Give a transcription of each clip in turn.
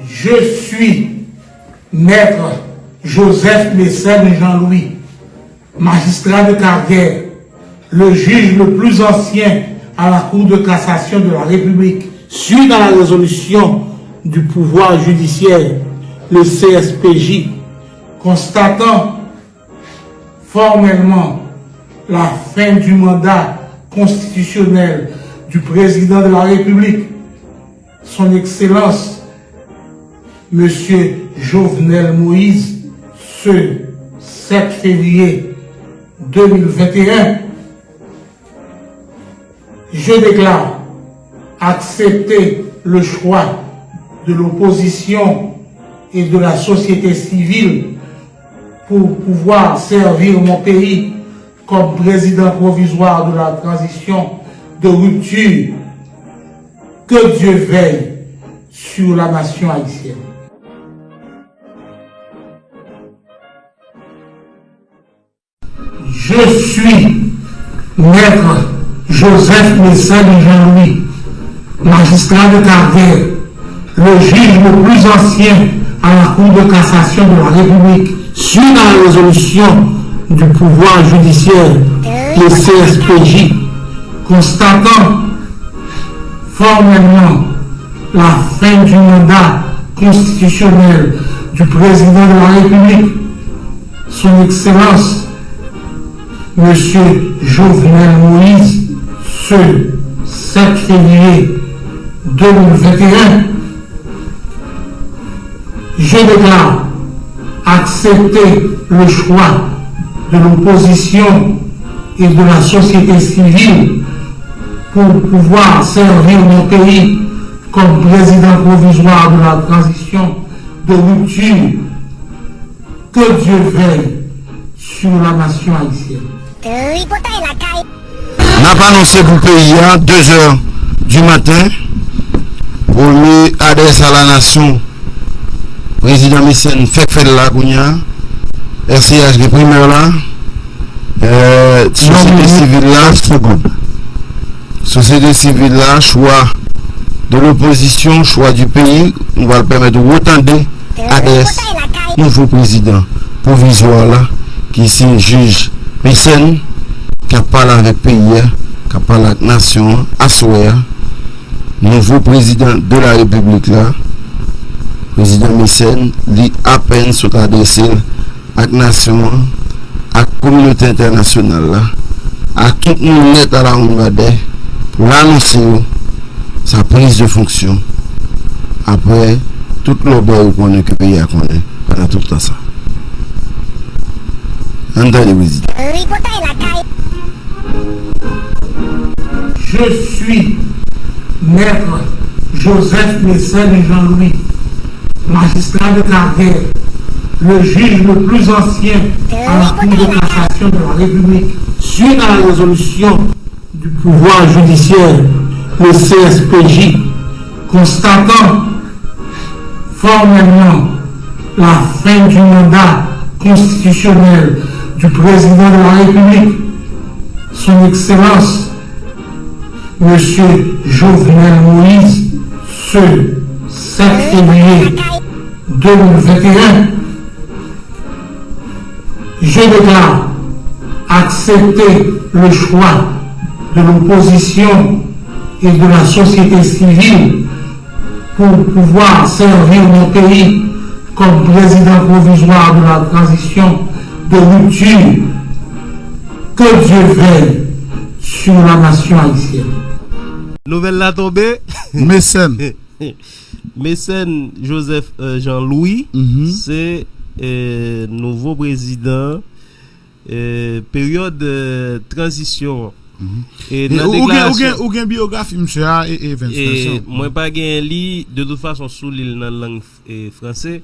Je suis maître Joseph Mécène Jean-Louis, magistrat de carrière, le juge le plus ancien à la Cour de cassation de la République, suite à la résolution du pouvoir judiciaire, le CSPJ, constatant formellement la fin du mandat constitutionnel du président de la République, son Excellence, Monsieur Jovenel Moïse, ce 7 février 2021, je déclare accepter le choix de l'opposition et de la société civile pour pouvoir servir mon pays comme président provisoire de la transition de rupture. Que Dieu veille sur la nation haïtienne. Je suis maître Joseph Mécène Jean-Louis, magistrat de carrière, le juge le plus ancien à la Cour de cassation de la République, suite à la résolution du pouvoir judiciaire, le CSPJ, constatant formellement la fin du mandat constitutionnel du président de la République, son Excellence, Monsieur Jovenel Moïse, ce 7 février 2021, je déclare accepter le choix de l'opposition et de la société civile pour pouvoir servir mon pays comme président provisoire de la transition de rupture. Que Dieu veille sur la nation haïtienne. N'a pas annoncé pour le pays à 2h du matin pour lui adresse à la nation. Président Mécène fait la Gounia, RCH primaire là, société civile là, société civile là, choix de l'opposition, choix du pays, on va le permettre de retendre adresse nouveau président provisoire là, qui est juge Mécène, qui a parlé avec le pays, qui a parlé avec la nation, à souhait, nouveau président de la République là, président Mécène, lui à peine sont adressés à la nation, à la communauté internationale là, à tout le monde net à la Hongade pour annoncer sa prise de fonction après tout l'objet qu'on a que le pays a connu pendant tout le temps ça. Je suis maître Joseph Mécène Jean-Louis, magistrat de carrière, le juge le plus ancien à la Cour de cassation de la République, suite à la résolution du pouvoir judiciaire, le CSPJ, constatant formellement la fin du mandat constitutionnel du président de la République, son Excellence, Monsieur Jovenel Moïse, ce 7 février 2021, je déclare accepter le choix de l'opposition et de la société civile pour pouvoir servir mon pays comme président provisoire de la transition de rupture. Que Dieu veille sur la nation haïtienne. Nouvelle la tombée. Mécène. Mécène Joseph Jean-Louis, c'est nouveau président, période de transition. Et ou gen biographie monsieur et 25 moi pas gen li de toute façon sous l'île dans langue français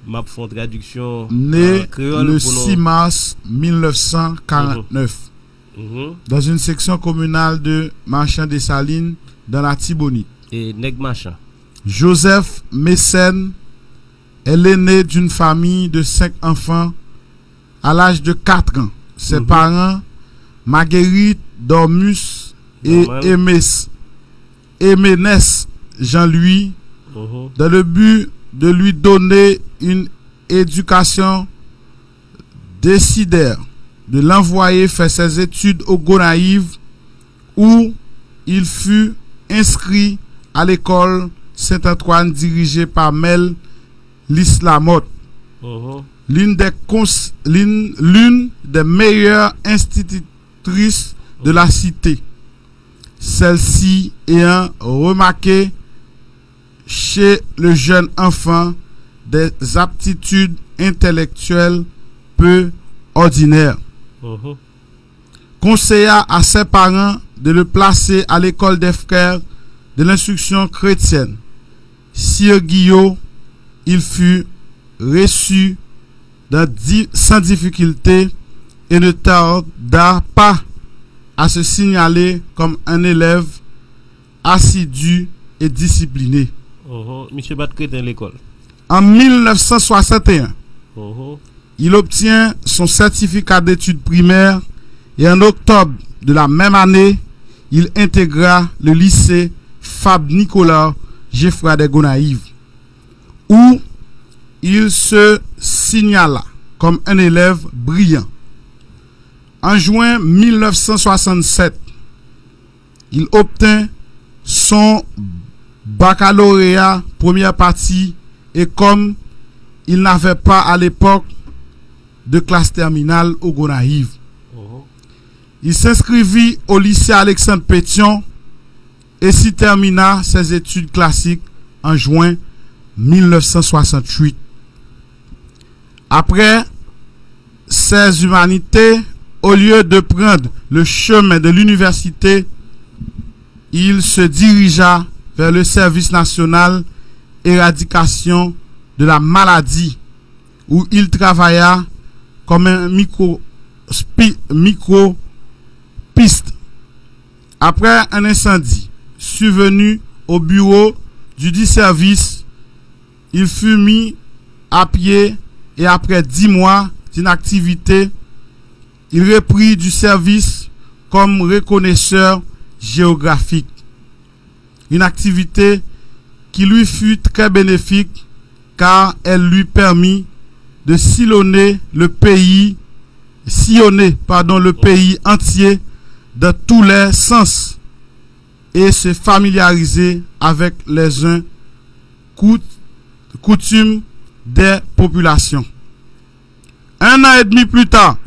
m'a font traduction né le 6 mars 1949 dans une section communale de Marchand des Salines dans la Tibonite. Et nèg Marchand. Joseph Mécène est l'aîné d'une famille de 5 enfants. À l'âge de 4 ans, ses parents Marguerite Dormus et Éménès Jean-Louis, dans le but de lui donner une éducation, décidèrent de l'envoyer faire ses études au Gonaïve, où il fut inscrit à l'école Saint-Antoine dirigée par Mel Lislamotte, l'une des meilleures institutrices de la cité. Celle-ci ayant remarqué chez le jeune enfant des aptitudes intellectuelles peu ordinaires, conseilla à ses parents de le placer à l'école des frères de l'instruction chrétienne. Sire Guillaume, il fut reçu sans difficulté et ne tarda pas à se signaler comme un élève assidu et discipliné. Monsieur Batcré dans l'école. En 1961, il obtient son certificat d'études primaires et en octobre de la même année, il intégra le lycée Fab Nicolas Geoffroy de Gonaïve, où il se signala comme un élève brillant. En juin 1967, il obtint son baccalauréat première partie et comme il n'avait pas à l'époque de classe terminale au Gonaïve, il s'inscrivit au lycée Alexandre Pétion et s'y termina ses études classiques en juin 1968. Après ses humanités, au lieu de prendre le chemin de l'université, il se dirigea vers le service national éradication de la maladie, où il travailla comme un micropiste. Après un incendie survenu au bureau du dit service, il fut mis à pied et après 10 mois d'inactivité, il reprit du service comme reconnaisseur géographique. Une activité qui lui fut très bénéfique car elle lui permit de sillonner le pays entier dans tous les sens et se familiariser avec les uns coutumes des populations. 1 an et demi plus tard,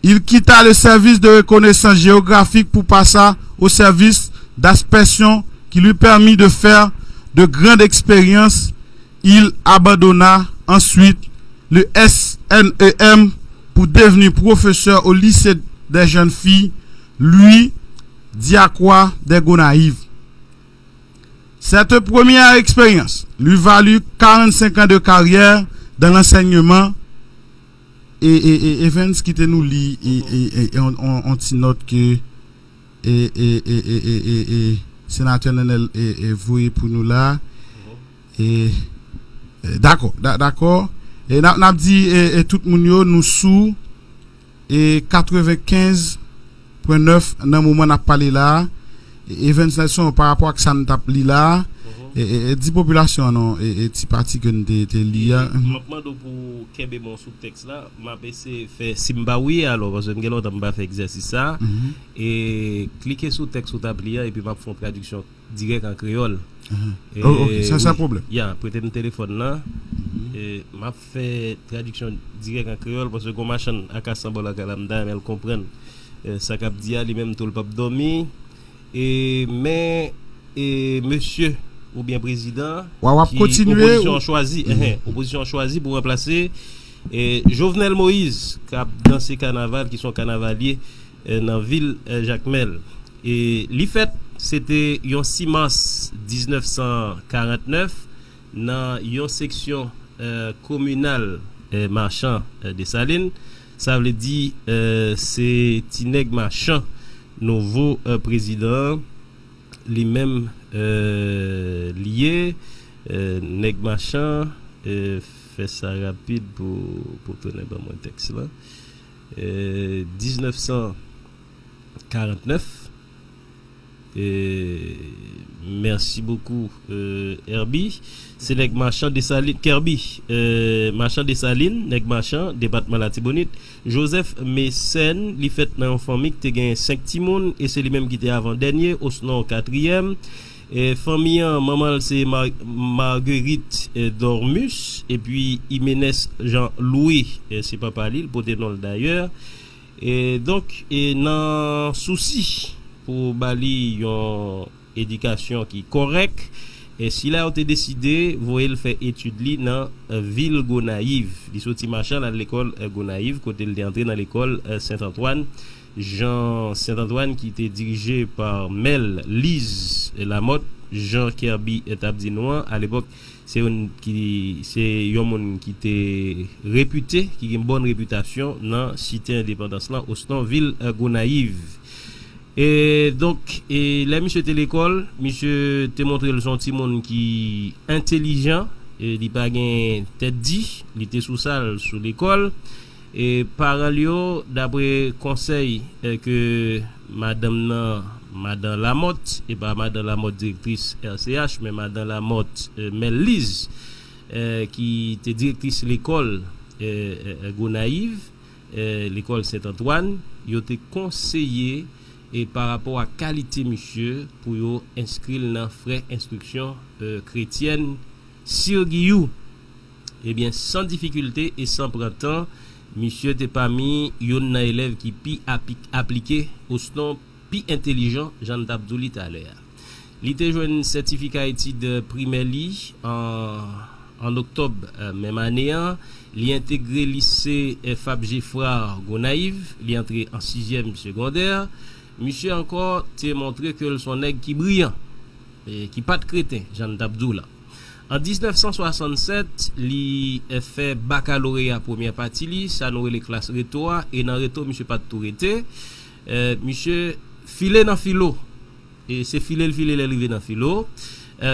il quitta le service de reconnaissance géographique pour passer au service d'inspection qui lui permit de faire de grandes expériences. Il abandonna ensuite le SNEM pour devenir professeur au lycée des jeunes filles, Louis Diacroix de Gonaïve. Cette première expérience lui valut 45 ans de carrière dans l'enseignement. Et Evans qui te nous lit et on t'y note que sénateur Nenel est voué pour nous là. Et d'accord. Et n'a dit tout le monde nous sous et 95.9 dans le moment n'a parlé là. Evans Nelson par rapport à ça nous t'a li là. Et 10 populations non et petit parti que nous te lire. Maintenant pour kembe mon sous-texte là, m'a PC fait Simbawi alors parce que l'autre m'a fait exercice ça et cliquer sur texte sous tablier et puis m'a faire traduction direct en créole. OK, ça c'est un problème. Prêter mon téléphone là et m'a fait traduction direct en créole parce que comme machin à Kassambol à Kalamda elle comprenne ça cap dia lui même tout le peuple dormi et mais monsieur ou bien président qui opposition choisie pour remplacer Jovenel Moïse qui a dansé carnaval qui sont carnavaliers dans la ville Jacmel et li fait c'était le 6 mars 1949 dans une section communale marchand de Salines. Ça veut dire c'est Tineg Marchand nouveau président lui-même lié Neg Marchand fait ça rapide pour tenir dans mon texte là 1949 et Merci beaucoup, Herbie. C'est nèg marchand des Salines, Kirby, marchand des Salines, nèg marchand, département la Tibonite. Joseph Messen, li fait dans une famille qui a 5 timoun et c'est lui-même qui était avant-dernier, au nom 4e. Et famille, maman c'est Marguerite Dormus, et puis Jiménez Jean-Louis, c'est papa Lille, pour des noms d'ailleurs. Et donc, dans souci pour bali yon éducation qui correcte, et si là on a décidé voyez le faire étude li dans ville Gonaïve, il sorti machin à l'école Gonaïve, côté il est entré dans l'école Saint-Antoine Jean Saint-Antoine qui était dirigé par Mel Lise Lamotte, Jean Kirby Tabdinois à l'époque. C'est un qui était réputé, qui a une bonne réputation dans cité indépendance là au nom ville Gonaïve. Et donc là monsieur était l'école, monsieur te montré le son petit monde qui intelligent, il pas gain tête dit, il était sous salle sous l'école et par lui d'après conseil que madame Lamotte et pas madame Lamotte directrice RCH mais madame Lamotte Melise qui était directrice l'école Gonaïve, l'école Saint-Antoine, il était conseillé et par rapport à qualité monsieur pour yo inscrire dans frais instruction chrétienne sur Guillou. Eh bien sans difficulté et sans printemps monsieur t'es parmi yon élève qui pi appliqué au nom pi intelligent Jean d'Abdouli tout à l'heure. Il était joué un certificat études primaire en octobre même année. Il a intégré lycée Fab Geffrard Gonaïve, il est entré en 6e secondaire. Monsieur encore t'a montré que son nèg qui brillant et qui pas de crétin Jean d'Abdoula. En 1967, il fait baccalauréat première partie li, ça nous les classes réto et dans réto monsieur pas tout été. Monsieur filé dans philo et c'est filé l'arrivée dans philo.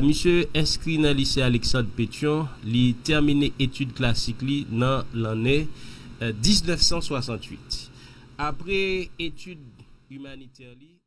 Monsieur inscrit dans lycée Alexandre Pétion, il terminé études classiques li dans l'année 1968. Après études humanitaires li